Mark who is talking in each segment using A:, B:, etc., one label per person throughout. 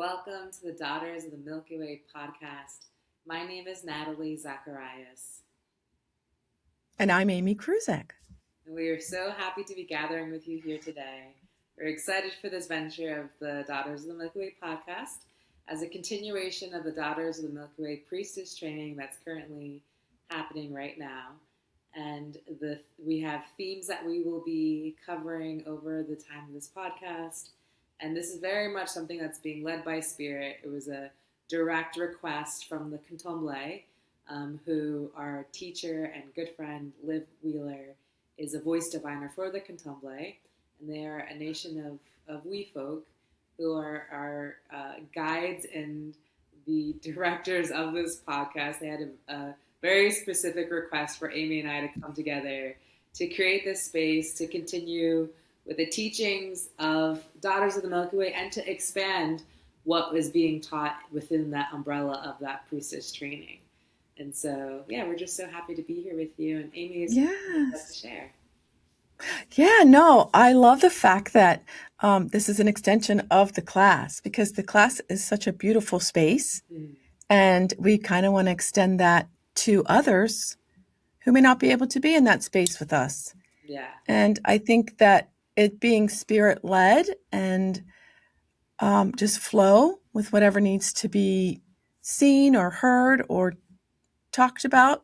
A: Welcome to the Daughters of the Milky Way Podcast. My name is Natalie Zacharias.
B: And I'm Amy Kruzek.
A: And we are so happy to be gathering with you here today. We're excited for this venture of the Daughters of the Milky Way Podcast as a continuation of the Daughters of the Milky Way Priestess training that's currently happening right now. And we have themes that we will be covering over the time of this podcast. And this is very much something that's being led by Spirit. It was a direct request from the Candomblé, who our teacher and good friend, Liv Wheeler, is a voice diviner for the Candomblé. And they are a nation of wee folk who are our guides and the directors of this podcast. They had a very specific request for Amy and I to come together to create this space, to continue with the teachings of Daughters of the Milky Way and to expand what was being taught within that umbrella of that priestess training. And so, we're just so happy to be here with you. And Amy is to share.
B: Yeah, no, I love the fact that this is an extension of the class because the class is such a beautiful space. And we kind of want to extend that to others who may not be able to be in that space with us.
A: Yeah.
B: And I think that it being spirit-led and just flow with whatever needs to be seen or heard or talked about,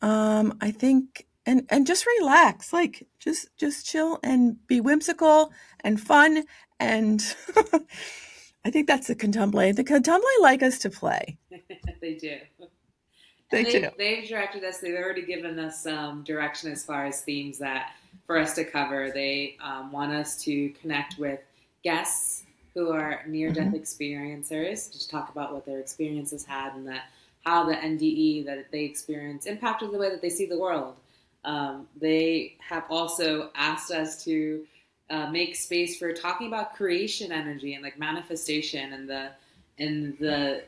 B: I think, and just relax, like just chill and be whimsical and fun. And I think that's the Candomblé. The Candomblé like us to play.
A: They do.
B: They've
A: directed us. They've already given us some direction as far as themes that for us to cover. They want us to connect with guests who are near-death experiencers to talk about what their experiences had and how the NDE that they experience impacted the way that they see the world. They have also asked us to make space for talking about creation energy and like manifestation and the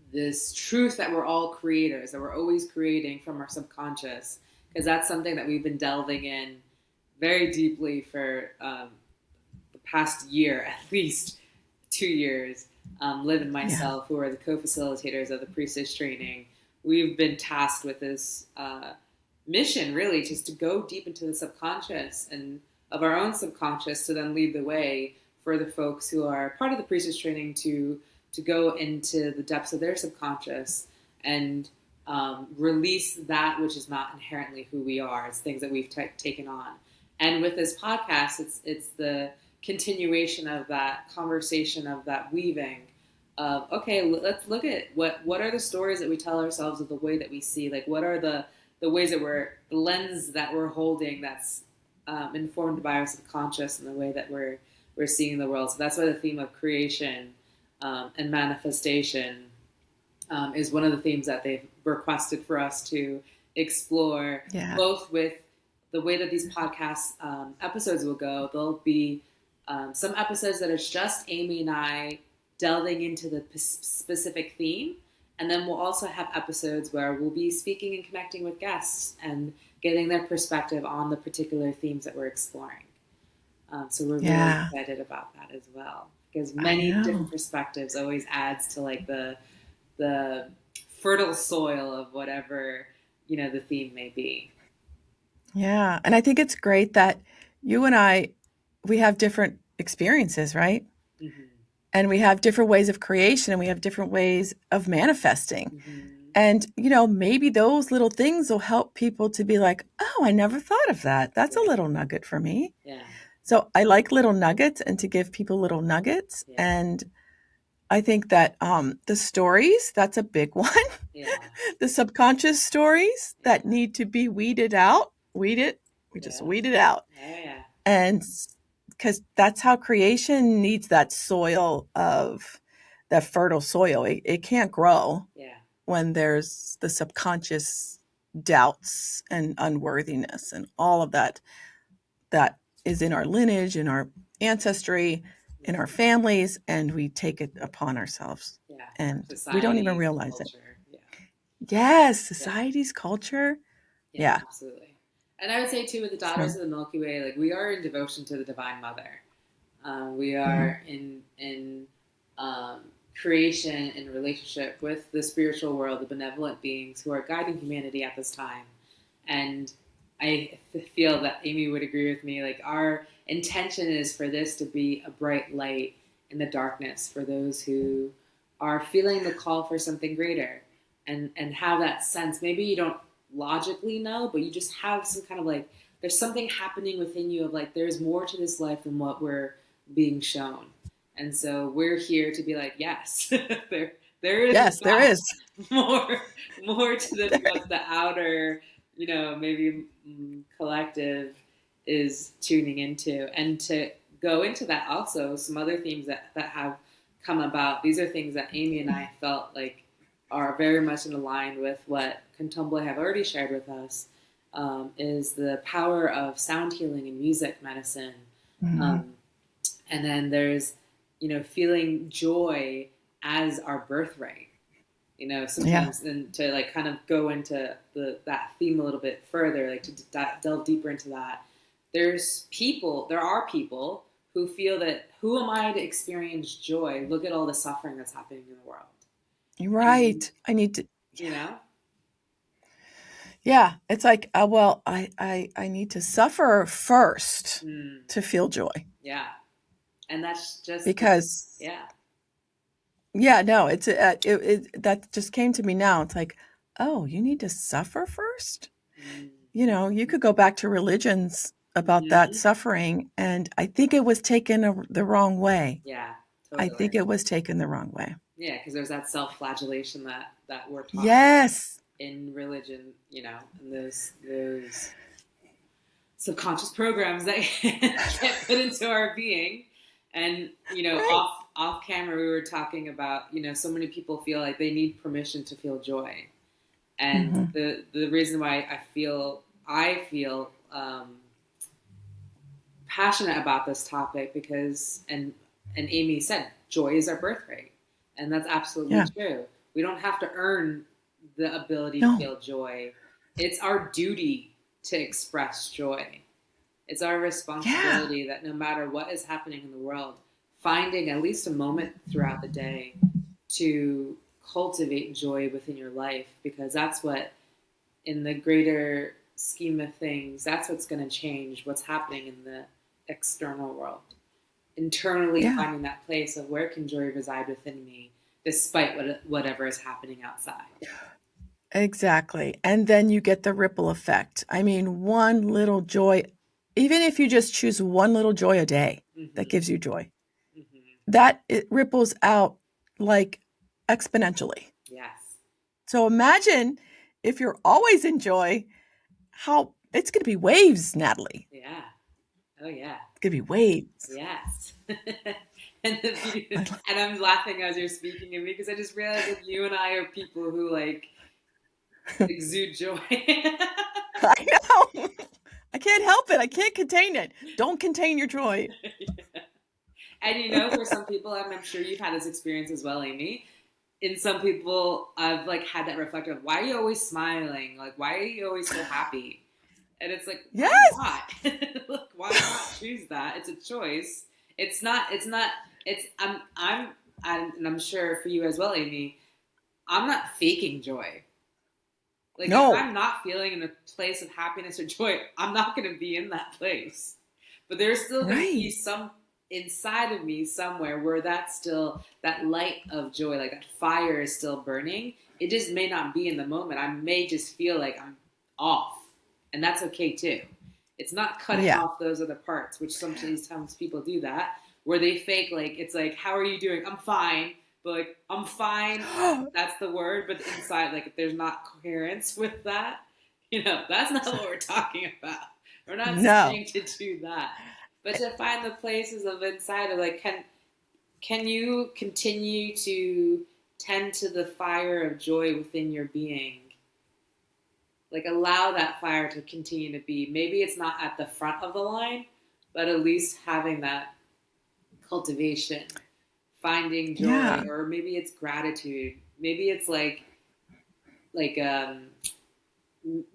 A: this truth that we're all creators, that we're always creating from our subconscious, because that's something that we've been delving in very deeply for the past year, at least 2 years. Liv and myself, who are the co-facilitators of the priestess training, we've been tasked with this mission, really, just to go deep into the subconscious and of our own subconscious to then lead the way for the folks who are part of the priestess training to go into the depths of their subconscious and release that which is not inherently who we are. It's things that we've taken on. And with this podcast, it's the continuation of that conversation, of that weaving of, okay, let's look at what are the stories that we tell ourselves of the way that we see, like what are the ways that the lens that we're holding that's informed by our subconscious and the way that we're seeing the world. So that's why the theme of creation and manifestation is one of the themes that they've requested for us to explore, both with the way that these podcast episodes will go. There'll be some episodes that are just Amy and I delving into the specific theme. And then we'll also have episodes where we'll be speaking and connecting with guests and getting their perspective on the particular themes that we're exploring. So we're really excited about that as well, because many different perspectives always adds to like the fertile soil of whatever, the theme may be.
B: Yeah. And I think it's great that you and I, we have different experiences, right? Mm-hmm. And we have different ways of creation and we have different ways of manifesting. Mm-hmm. And, maybe those little things will help people to be like, oh, I never thought of that. That's a little nugget for me.
A: Yeah.
B: So I like little nuggets and to give people little nuggets. Yeah. And I think that the stories, that's a big one.
A: Yeah.
B: The subconscious stories that need to be weeded out. Just weed it out.
A: Yeah.
B: And because that's how creation needs that soil of that fertile soil. It can't grow when there's the subconscious doubts and unworthiness and all of that is in our lineage, in our ancestry, in our families, and we take it upon ourselves.
A: Yeah.
B: And we don't even realize
A: culture.
B: it. Yeah. Yes, society's culture. Yeah.
A: Absolutely. And I would say, too, with the Daughters of the Milky Way, like we are in devotion to the Divine Mother. We are in in creation and relationship with the spiritual world, the benevolent beings who are guiding humanity at this time. And I feel that Amy would agree with me. Like, our intention is for this to be a bright light in the darkness for those who are feeling the call for something greater, and have that sense. Maybe you don't logically know, but you just have some kind of like, there's something happening within you of like, there's more to this life than what we're being shown. And so we're here to be like, yes, there is,
B: Yes, there is.
A: more to than
B: There,
A: what the outer, maybe collective is tuning into. And to go into that also, some other themes that have come about. These are things that Amy and I felt like are very much in line with what Contemple have already shared with us, is the power of sound healing and music medicine.
B: Mhm.
A: And then there's, feeling joy as our birthright.
B: Yeah.
A: Sometimes, and to like kind of go into that theme a little bit further, like to delve deeper into that. There are people who feel that, who am I to experience joy? Look at all the suffering that's happening in the world.
B: You're
A: And,
B: right. I need to.
A: you know,
B: Yeah, it's like, well, I need to suffer first to feel joy
A: yeah. And that's just,
B: because,
A: yeah.
B: yeah, no, that just came to me now. It's like, oh, you need to suffer first. You could go back to religions about that
A: Mm-hmm.
B: suffering, and I think it was taken the wrong way.
A: Yeah,
B: I
A: totally.
B: think it was taken the wrong way.
A: Yeah, because there's that self-flagellation that we're taught
B: Yes.
A: in religion, and those subconscious programs that get put into our being. And
B: Right.
A: off camera, we were talking about, so many people feel like they need permission to feel joy. And
B: Mhm.
A: the reason why I feel passionate about this topic, because and Amy said joy is our birthright, and that's absolutely
B: Yeah.
A: true. We don't have to earn the ability to
B: No.
A: feel joy. It's our duty to express joy. It's our
B: Yeah.
A: responsibility that no matter what is happening in the world, finding at least a moment throughout the day to cultivate joy within your life, because that's what, in the greater scheme of things, that's what's going to change what's happening in the external world. Internally
B: Yeah.
A: finding that place of where can joy reside within me, despite whatever is happening outside.
B: Exactly. And then you get the ripple effect. I mean, one little joy, even if you just choose one little joy a day that
A: Mm-hmm.
B: gives you joy,
A: Mm-hmm.
B: that it ripples out like exponentially.
A: Yes.
B: So imagine if you're always in joy, how it's going to be waves, Natalie.
A: Yeah. Oh yeah.
B: It's going to be waves.
A: Yes. And I'm laughing as you're speaking of me, because I just realized that you and I are people who like exude joy.
B: I know. I can't help it. I can't contain it. Don't contain your joy.
A: Yeah. And for some people, I'm sure you've had this experience as well, Amy. In some people, I've like had that reflective, why are you always smiling? Like, why are you always so happy? And it's like, why
B: Yes.
A: not? Look, why not choose that? It's a choice. It's not, and I'm sure for you as well, Amy, I'm not faking joy. Like, if
B: No.
A: I'm not feeling in a place of happiness or joy, I'm not going to be in that place. But there's still going to be
B: Right.
A: some inside of me somewhere where that's still, that light of joy, like that fire is still burning. It just may not be in the moment. I may just feel like I'm off. And that's okay too. It's not cutting
B: Yeah.
A: off those other parts, which sometimes people do that, where they fake, like, it's like, how are you doing? I'm fine. But like, I'm fine, that's the word, but inside, like, if there's not coherence with that, that's not what we're talking about. We're not
B: No.
A: saying to do that, but to find the places of inside of like, can you continue to tend to the fire of joy within your being? Like, allow that fire to continue to be. Maybe it's not at the front of the line, but at least having that cultivation, finding joy,
B: Yeah.
A: or maybe it's gratitude. Maybe it's like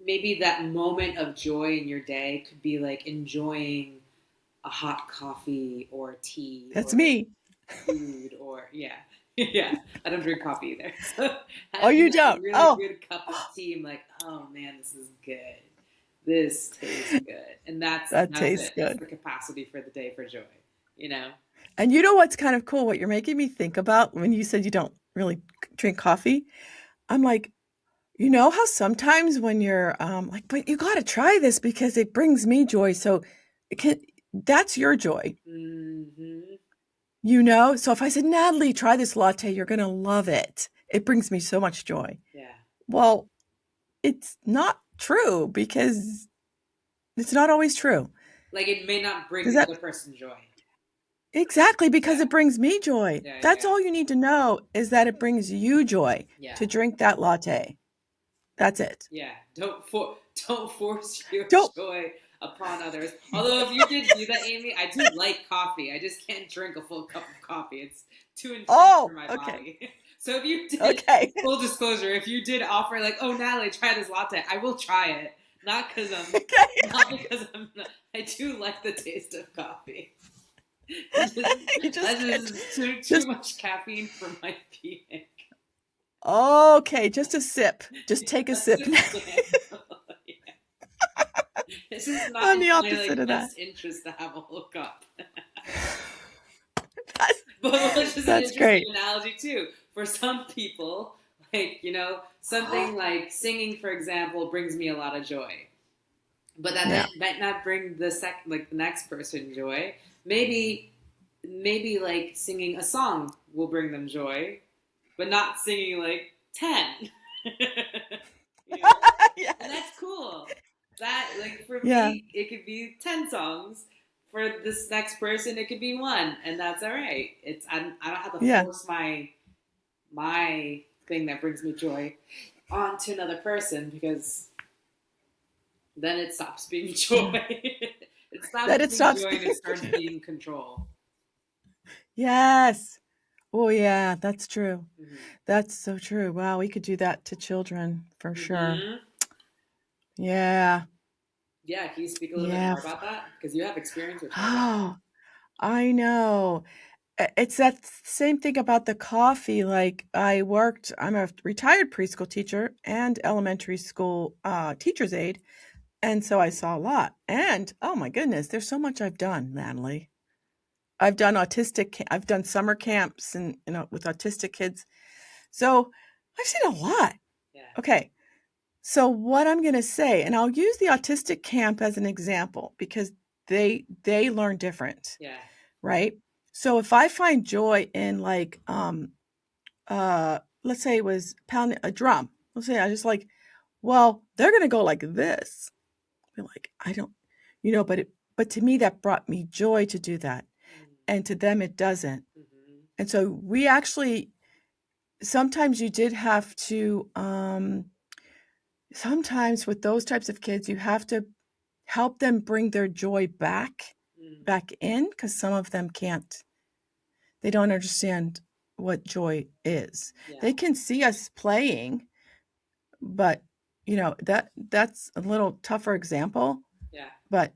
A: maybe that moment of joy in your day could be like enjoying a hot coffee or tea,
B: That's
A: or
B: me.
A: food or yeah. I don't drink coffee either. So
B: Oh,
A: having
B: you
A: like a
B: don't?
A: really
B: Oh,
A: good cup of tea, I'm like, oh man, this is good. This tastes good, and
B: that
A: that's
B: tastes
A: it. That's
B: good.
A: the capacity for the day for joy. You know?
B: And you know what's kind of cool? What you're making me think about when you said you don't really drink coffee? I'm like, you know how sometimes when you're like, but you got to try this because it brings me joy. So that's your joy,
A: Mm-hmm.
B: you know? So if I said, Natalie, try this latte, you're going to love it. It brings me so much joy.
A: Yeah.
B: Well, it's not true because it's not always true.
A: Like it may not bring
B: Does
A: the
B: that
A: other person joy.
B: exactly because
A: Yeah.
B: it brings me joy.
A: Yeah.
B: That's
A: Yeah.
B: all you need to know is that it brings you joy
A: Yeah.
B: to drink that latte. That's it.
A: Yeah. Don't force your
B: Don't.
A: joy upon others. Although if you did do that, Amy, I do like coffee. I just can't drink a full cup of coffee. It's too intense for
B: Oh,
A: my
B: okay.
A: body. So if you did,
B: Okay.
A: full disclosure, if you did offer like, oh Natalie, try this latte, I will try it. Not because I do like the taste of coffee.
B: You just
A: That
B: can't.
A: is too
B: Just
A: much caffeine for my being.
B: okay. Just a sip. Just take a
A: I
B: sip.
A: just can't. This is not
B: I'm
A: in
B: the
A: my
B: opposite of that.
A: best interest to have a whole cup.
B: That's,
A: But which is an
B: that's
A: interesting
B: great.
A: analogy too. For some people, like something like singing, for example, brings me a lot of joy. But that
B: Yeah.
A: might not bring the next person joy. Maybe like singing a song will bring them joy, but not singing like 10. you know? And
B: Yes.
A: that's cool. That like for
B: Yeah.
A: me, it could be 10 songs. For this next person, it could be one, and that's all right. I don't have to
B: Yeah.
A: force my thing that brings me joy onto another person because then it stops being joy.
B: Yeah.
A: It stops
B: That it
A: being
B: stops
A: joy and
B: being.
A: it starts being control.
B: Yes. Oh, yeah. That's true.
A: Mm-hmm.
B: That's so true. Wow. We could do that to children for sure.
A: Mm-hmm.
B: Yeah.
A: Yeah, can you speak a little bit
B: Yeah.
A: more about that? Because you have experience with children.
B: Oh, I know. It's that same thing about the coffee. Like I'm a retired preschool teacher and elementary school teacher's aide. And so I saw a lot. And oh my goodness, there's so much I've done, Natalie. I've done summer camps and with autistic kids. So I've seen a lot.
A: Yeah.
B: Okay. So what I'm going to say, and I'll use the autistic camp as an example because they learn different,
A: Yeah.
B: right? So if I find joy in like let's say it was pounding a drum. Let's say I just like, well, they're going to go like this. Be like, I don't, but to me that brought me joy to do that. And to them it doesn't.
A: Mm-hmm.
B: And so we actually sometimes you did have to sometimes with those types of kids you have to help them bring their joy back in because some of them can't. They don't understand what joy is.
A: Yeah.
B: They can see us playing, but that's a little tougher example.
A: Yeah.
B: But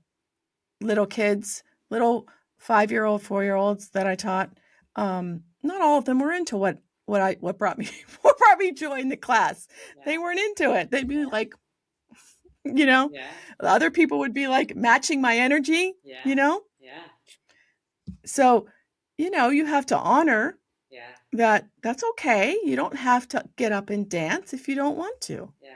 B: little kids, little 5-year-old, 4-year-olds that I taught, not all of them were into what brought me what brought me joy in the class.
A: Yeah.
B: They weren't into it. They'd be like,
A: Yeah.
B: other people would be like matching my energy,
A: Yeah.
B: Yeah. So, you have to honor that that's okay. You don't have to get up and dance if you don't want to.
A: Yeah.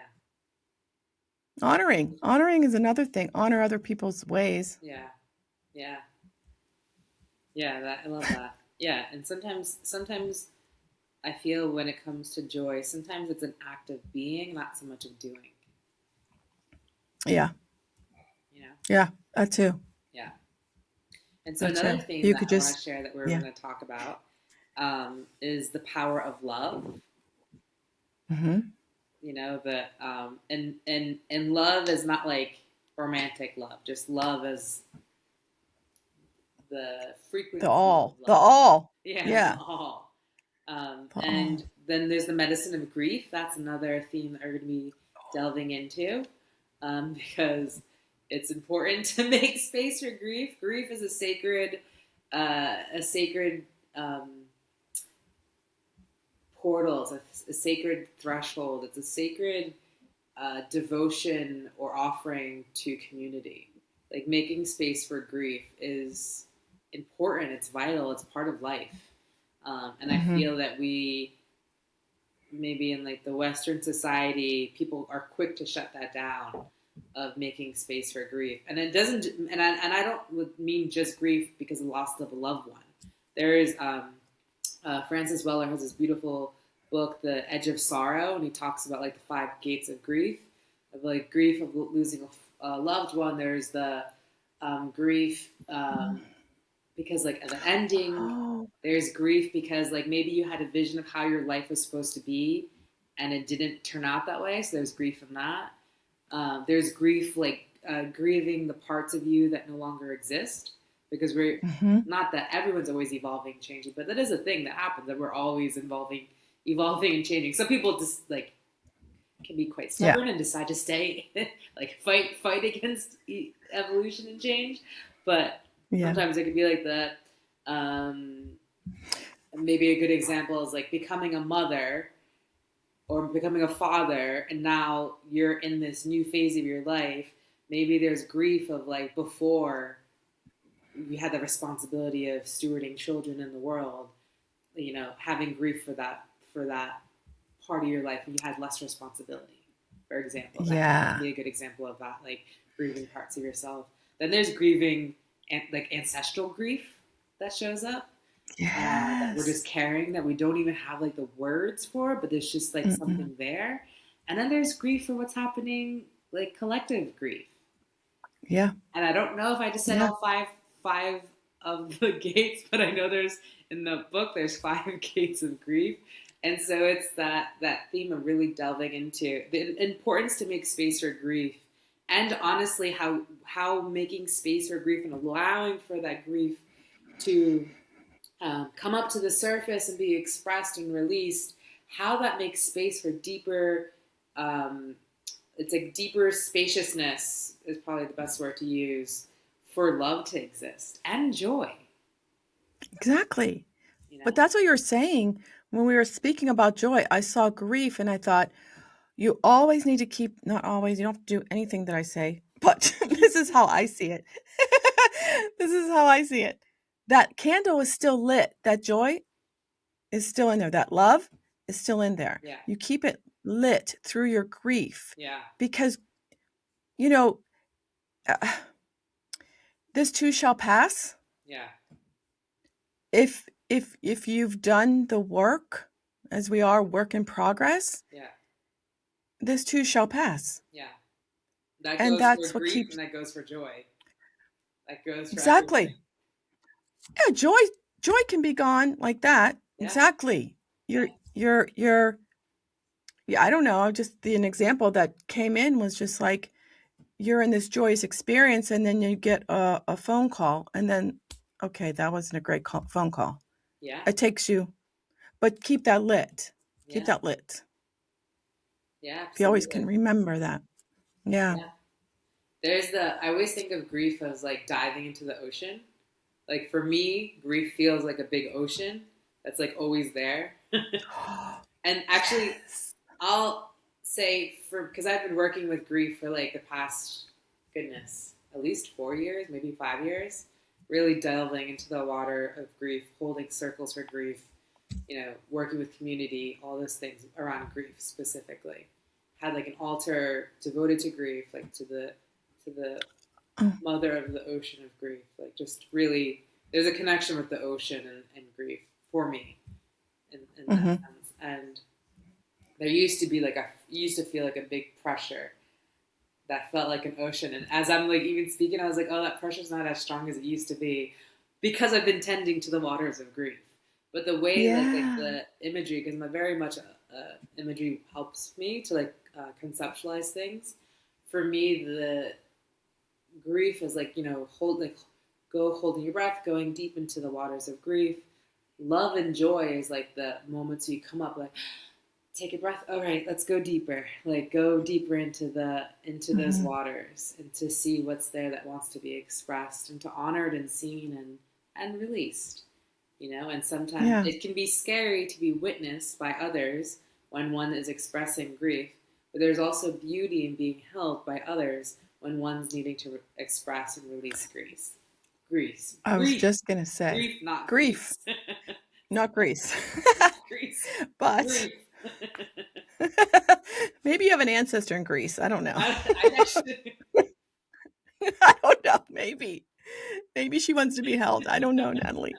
B: Honoring is another thing. Honor other people's ways.
A: Yeah. Yeah. Yeah, I love that. Yeah, and sometimes I feel when it comes to joy, sometimes it's an act of being, not so much of doing.
B: Yeah. Yeah, that too.
A: Yeah. And so
B: That
A: another
B: too.
A: thing
B: You
A: that
B: could
A: I want to
B: just
A: share that we're going to talk about is the power of love.
B: Mm-hmm.
A: And love is not like romantic love, just love as the frequency
B: the all.
A: of
B: The
A: love.
B: all.
A: Yeah.
B: Yeah.
A: The all.
B: The
A: And
B: all.
A: then there's the medicine of grief. That's another theme that we're going to be delving into because it's important to make space for grief. Grief is a sacred um, portals, a sacred threshold. It's a sacred devotion or offering to community. Like making space for grief is important. It's vital. It's part of life. And I feel that we, maybe in like the Western society, people are quick to shut that down of making space for grief. And it doesn't, and I don't mean just grief because of the loss of a loved one. There is, Francis Weller has this beautiful book, The Edge of Sorrow, and he talks about like the 5 gates of grief, of like grief of losing a loved one. There's the grief because like of an ending.
B: Oh.
A: There's grief because like maybe you had a vision of how your life was supposed to be and it didn't turn out that way. So there's grief from that. There's grief like grieving the parts of you that no longer exist, because we're not that everyone's always evolving, changing, but that is a thing that happens, that we're always evolving and changing. Some people just like can be quite stubborn and decide to stay, like fight against evolution and change. But sometimes it can be like that. Maybe a good example is like becoming a mother or becoming a father, and now you're in this new phase of your life. Maybe there's grief of like before you had the responsibility of stewarding children in the world, you know, having grief for that part of your life when you had less responsibility, for example. That would be a good example of that, like grieving parts of yourself. Then there's grieving like ancestral grief that shows up. That we're just carrying, that we don't even have like the words for, but there's just like something there. And then there's grief for what's happening, like collective grief.
B: Yeah.
A: And I don't know if I just said all five of the gates, but I know there's in the book there's 5 gates of grief. And so it's that theme of really delving into the importance to make space for grief, and honestly how making space for grief and allowing for that grief to come up to the surface and be expressed and released, how that makes space for deeper, it's like deeper spaciousness is probably the best word to use, for love to exist and joy.
B: Exactly.
A: You know?
B: But that's what you're saying. When we were speaking about joy, I saw grief and I thought, you always need to keep, not always, you don't have to do anything that I say, but this is how I see it. This is how I see it. That candle is still lit. That joy is still in there. That love is still in there.
A: Yeah.
B: You keep it lit through your grief.
A: Yeah.
B: Because, you know, this too shall pass.
A: Yeah.
B: If you've done the work, as we are, work in progress, this too shall pass.
A: Yeah. That
B: and
A: goes
B: that's
A: for
B: what
A: grief,
B: keeps,
A: and that goes for joy. That goes for
B: exactly.
A: everything.
B: Yeah, joy can be gone like that.
A: Yeah.
B: Exactly. You're I don't know, just an example that came in was just like, you're in this joyous experience and then you get a phone call, and then, okay, that wasn't a great phone call.
A: Yeah.
B: It takes you, but keep that lit. Keep
A: Yeah.
B: that lit.
A: Yeah.
B: If you always
A: Absolutely.
B: can remember that. Yeah.
A: I always think of grief as like diving into the ocean. Like for me, grief feels like a big ocean that's like always there. And actually, I'll say because I've been working with grief for like the past, goodness, at least 4 years, maybe 5 years, really delving into the water of grief, holding circles for grief, you know, working with community, all those things around grief specifically. Had like an altar devoted to grief, like to the mother of the ocean of grief. Like just really, there's a connection with the ocean and grief for me in that sense. And there used to feel like a big pressure that felt like an ocean. And as I'm like even speaking, I was like, oh, that pressure's not as strong as it used to be, because I've been tending to the waters of grief. But the way like the imagery, because I'm very much imagery helps me to like conceptualize things. For me, the grief is like, you know, holding your breath, going deep into the waters of grief. Love and joy is like the moments you come up, like, take a breath. All right, let's go deeper. Like go deeper into those waters, and to see what's there that wants to be expressed, and to honor it and seen and released. and sometimes
B: Yeah.
A: it can be scary to be witnessed by others when one is expressing grief, but there's also beauty in being held by others when one's needing to express and release grief. Grief.
B: I was
A: Grief.
B: just going to say
A: Grief, not
B: grief,
A: Greece.
B: not Greece.
A: Not Greece.
B: But
A: Grief.
B: maybe you have an ancestor in Greece. I don't know.
A: I actually,
B: I don't know. Maybe she wants to be held. I don't know, Natalie.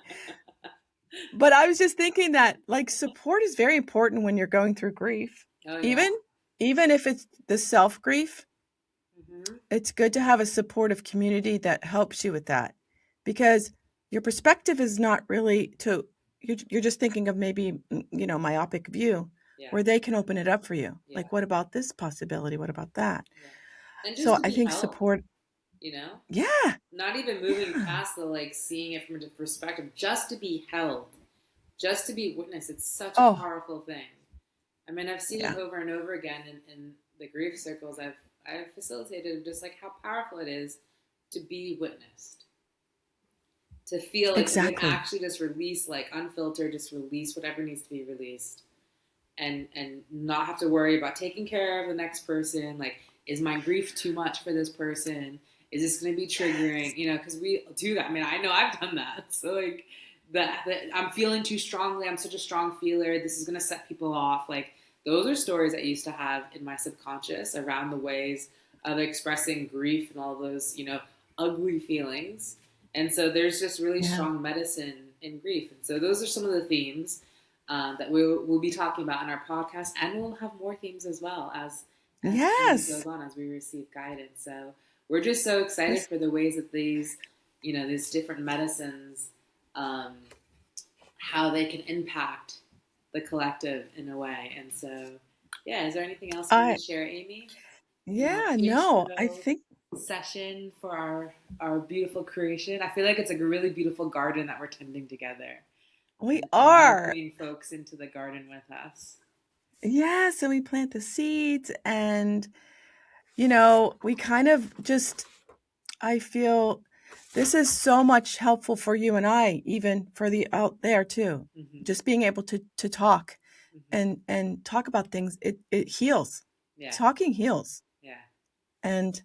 B: But I was just thinking that like support is very important when you're going through grief.
A: oh yeah.
B: Even if it's the self grief,
A: Mm-hmm.
B: it's good to have a supportive community that helps you with that, because your perspective is not really you're just thinking of maybe myopic view,
A: Yeah.
B: where they can open it up for you.
A: Yeah.
B: Like, what about this possibility? What about that?
A: Yeah. And just
B: So
A: to
B: I
A: be
B: think
A: held,
B: support. Yeah.
A: not even moving past the like seeing it from a different perspective, just to be held, just to be witnessed. It's such a powerful thing. I mean, I've seen it over and over again in the grief circles I've facilitated, just like how powerful it is to be witnessed, to feel like you can actually just release, like unfiltered, just release whatever needs to be released, and not have to worry about taking care of the next person. Like, is my grief too much for this person? Is this going to be triggering? Because we do that. I mean, I know I've done that. So like that I'm feeling too strongly. I'm such a strong feeler. This is going to set people off. Like, those are stories I used to have in my subconscious around the ways of expressing grief and all those, ugly feelings. And so there's just really strong medicine in grief. And so those are some of the themes that we'll be talking about in our podcast. And we'll have more themes as well as time goes on, as we receive guidance. So we're just so excited for the ways that these different medicines, how they can impact the collective in a way. And so, is there anything else you want to share, Amy?
B: I think
A: session for our beautiful creation. I feel like it's like a really beautiful garden that we're tending together.
B: We are
A: bringing folks into the garden with us.
B: So we plant the seeds, and we kind of just, I feel this is so much helpful for you and I, even for the out there too. Mm-hmm. Just being able to talk and talk about things, it heals. Yeah. Talking heals. Yeah. And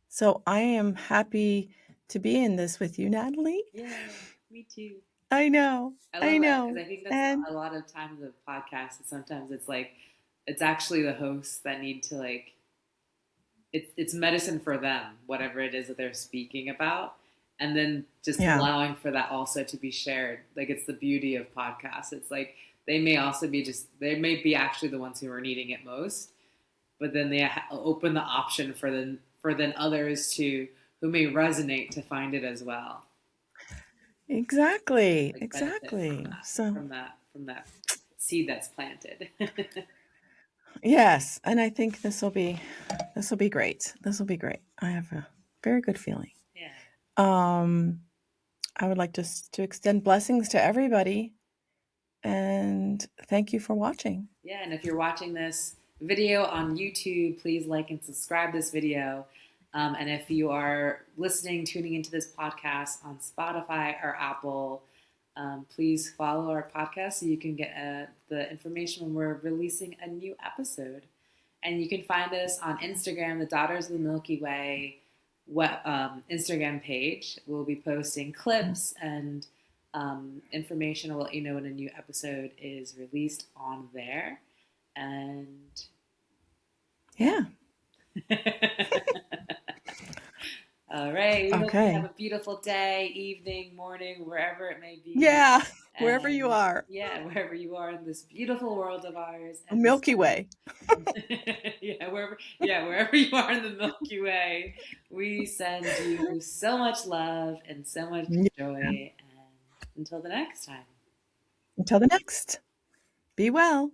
B: so I am happy to be in this with you, Natalie.
A: Yeah, me too.
B: I know.
A: I know. Because I think that's a lot of times of podcasts. Sometimes it's like, it's actually the hosts that need to like, it's medicine for them, whatever it is that they're speaking about. And then just allowing for that also to be shared. Like, it's the beauty of podcasts. It's like, they may be actually the ones who are needing it most, but then they open the option for then others who may resonate to find it as well.
B: Exactly.
A: Like,
B: exactly.
A: From that seed that's planted.
B: Yes, and I think this will be great. This will be great. I have a very good feeling. Yeah. I would like to extend blessings to everybody, and thank you for watching.
A: Yeah, and if you're watching this video on YouTube, please like and subscribe this video. And if you are tuning into this podcast on Spotify or Apple, please follow our podcast so you can get the information when we're releasing a new episode. And you can find us on Instagram, the Daughters of the Milky Way Instagram page. We'll be posting clips and information. We'll let you know when a new episode is released on there. And
B: yeah.
A: All right. We hope you have a beautiful day, evening, morning, wherever it may be.
B: Yeah, wherever you are.
A: Yeah, wherever you are in this beautiful world of ours.
B: And Milky Way.
A: wherever you are in the Milky Way, we send you so much love and so much joy. And until the next time.
B: Until the next. Be well.